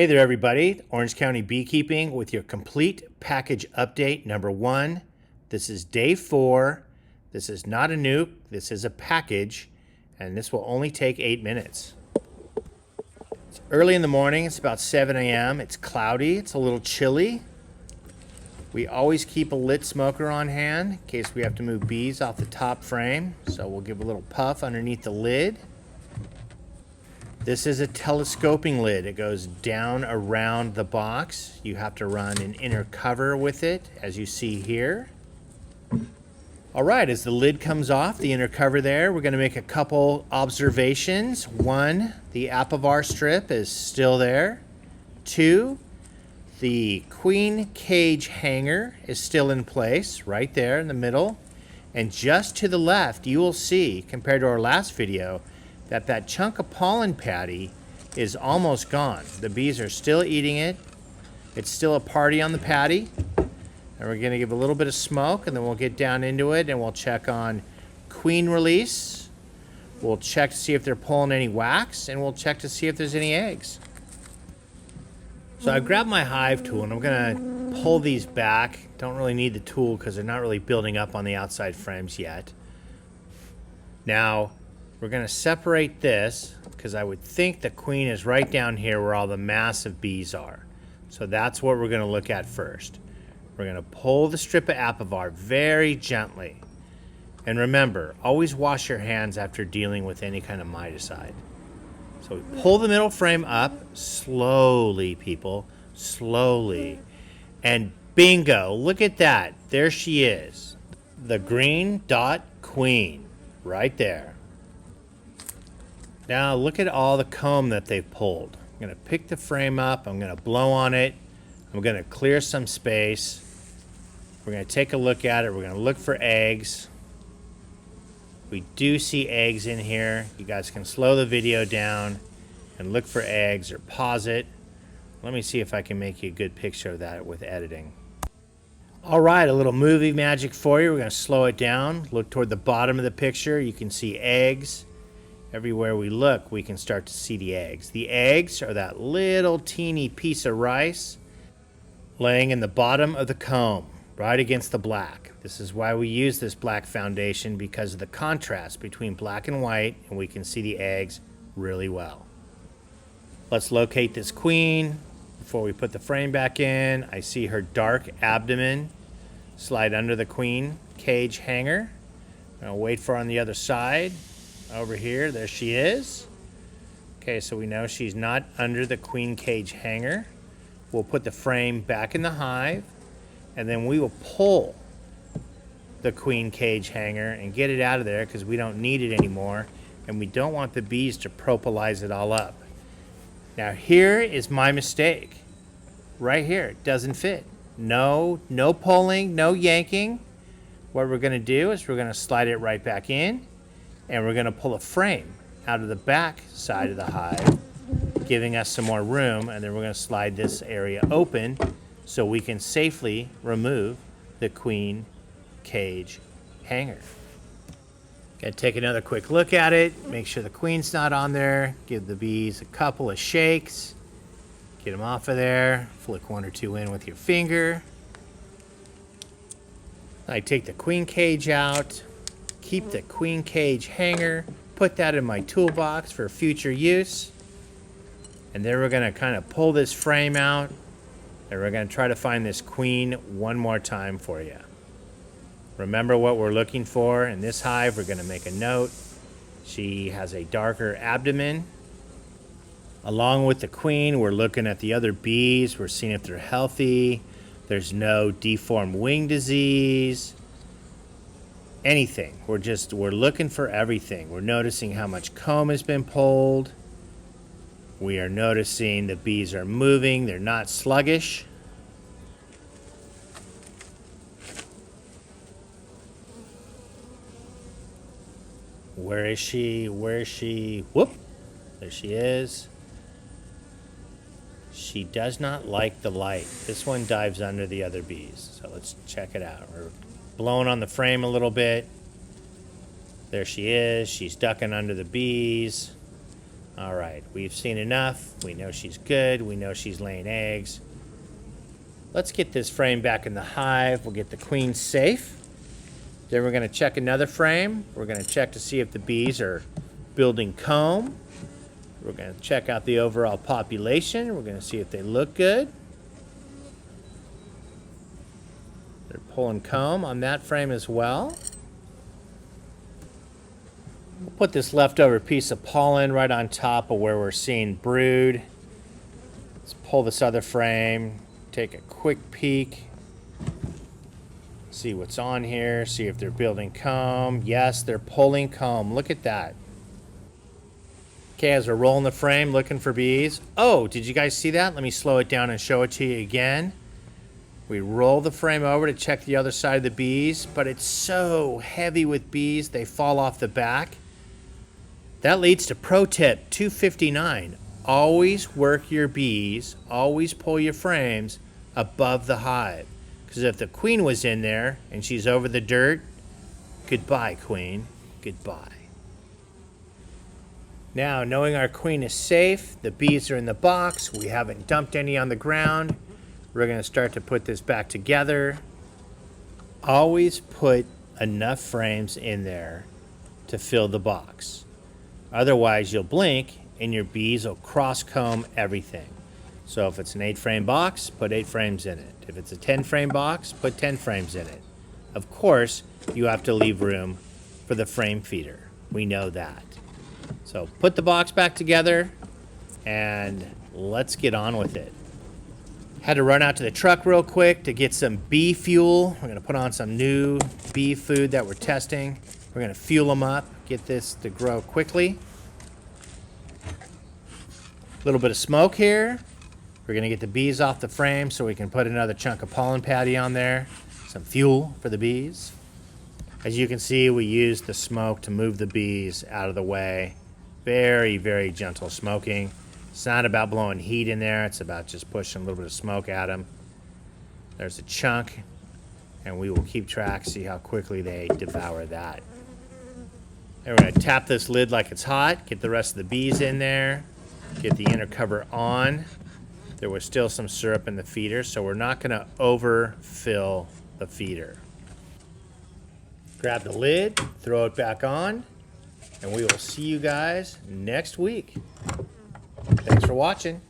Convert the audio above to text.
Hey there, everybody. Orange County Beekeeping with your complete package update number 1. This is day 4. This is not a nuke. This is a package, and this will only take 8 minutes. It's early in the morning. It's about 7 a.m. It's cloudy. It's a little chilly. We always keep a lit smoker on hand in case we have to move bees off the top frame. So we'll give a little puff underneath the lid. This is a telescoping lid. It goes down around the box. You have to run an inner cover with it, as you see here. All right, as the lid comes off, the inner cover there, we're going to make a couple observations. 1, the apivar strip is still there. 2, the queen cage hanger is still in place, right there in the middle. And just to the left, you will see, compared to our last video, that chunk of pollen patty is almost gone. The bees are still eating it. It's still a party on the patty. And we're going to give a little bit of smoke, and then we'll get down into it, and we'll check on queen release. We'll check to see if they're pulling any wax, and we'll check to see if there's any eggs. So I grabbed my hive tool, and I'm going to pull these back. Don't really need the tool because they're not really building up on the outside frames yet. Now, we're going to separate this because I would think the queen is right down here where all the massive bees are. So that's what we're going to look at first. We're going to pull the strip of apivar very gently. And remember, always wash your hands after dealing with any kind of miticide. So we pull the middle frame up slowly, people, slowly. And bingo, look at that. There she is. The green dot queen right there. Now look at all the comb that they've pulled. I'm going to pick the frame up. I'm going to blow on it. I'm going to clear some space. We're going to take a look at it. We're going to look for eggs. We do see eggs in here. You guys can slow the video down and look for eggs or pause it. Let me see if I can make you a good picture of that with editing. All right, a little movie magic for you. We're going to slow it down. Look toward the bottom of the picture. You can see eggs. Everywhere we look, we can start to see the eggs. The eggs are that little teeny piece of rice laying in the bottom of the comb, right against the black. This is why we use this black foundation, because of the contrast between black and white, and we can see the eggs really well. Let's locate this queen. Before we put the frame back in, I see her dark abdomen slide under the queen cage hanger. I'll wait for her on the other side. Over here, there she is. Okay, so we know she's not under the queen cage hanger. We'll put the frame back in the hive, and then we will pull the queen cage hanger and get it out of there because we don't need it anymore, and we don't want the bees to propolize it all up. Now here is my mistake. Right here, it doesn't fit. No pulling, no yanking. What we're going to do is we're going to slide it right back in. And we're going to pull a frame out of the back side of the hive, giving us some more room. And then we're going to slide this area open so we can safely remove the queen cage hanger. Going to take another quick look at it, make sure the queen's not on there, give the bees a couple of shakes, get them off of there, flick 1 or 2 in with your finger. I take the queen cage out. Keep the queen cage hanger, put that in my toolbox for future use. And then we're going to kind of pull this frame out, and we're going to try to find this queen one more time for you. Remember what we're looking for in this hive. We're going to make a note. She has a darker abdomen. Along with the queen, we're looking at the other bees. We're seeing if they're healthy. There's no deformed wing disease. Anything. We're looking for everything. We're noticing how much comb has been pulled. We are noticing the bees are moving. They're not sluggish. Where is she? Where is she? Whoop! There she is. She does not like the light. This one dives under the other bees. So let's check it out. We're blowing on the frame a little bit. There she is. She's ducking under the bees. All right, we've seen enough. We know she's good. We know she's laying eggs. Let's get this frame back in the hive. We'll get the queen safe. Then we're going to check another frame. We're going to check to see if the bees are building comb. We're going to check out the overall population. We're going to see if they look good. They're pulling comb on that frame as well. We'll put this leftover piece of pollen right on top of where we're seeing brood. Let's pull this other frame, take a quick peek. See what's on here, see if they're building comb. Yes, they're pulling comb. Look at that. Okay, as we're rolling the frame, looking for bees. Oh, did you guys see that? Let me slow it down and show it to you again. We roll the frame over to check the other side of the bees, but it's so heavy with bees, they fall off the back. That leads to pro tip 259. Always work your bees, always pull your frames above the hive. Because if the queen was in there and she's over the dirt, goodbye, queen, goodbye. Now, knowing our queen is safe, the bees are in the box, we haven't dumped any on the ground, we're going to start to put this back together. Always put enough frames in there to fill the box. Otherwise, you'll blink and your bees will cross-comb everything. So if it's an 8-frame box, put 8 frames in it. If it's a 10-frame box, put 10 frames in it. Of course, you have to leave room for the frame feeder. We know that. So put the box back together and let's get on with it. Had to run out to the truck real quick to get some bee fuel. We're gonna put on some new bee food that we're testing. We're gonna fuel them up, get this to grow quickly. A little bit of smoke here. We're gonna get the bees off the frame so we can put another chunk of pollen patty on there. Some fuel for the bees. As you can see, we use the smoke to move the bees out of the way. Very, very gentle smoking. It's not about blowing heat in there. It's about just pushing a little bit of smoke at them. There's a chunk, and we will keep track, see how quickly they devour that. And we're gonna tap this lid like it's hot, get the rest of the bees in there, get the inner cover on. There was still some syrup in the feeder, so we're not gonna overfill the feeder. Grab the lid, throw it back on, and we will see you guys next week. Thanks for watching.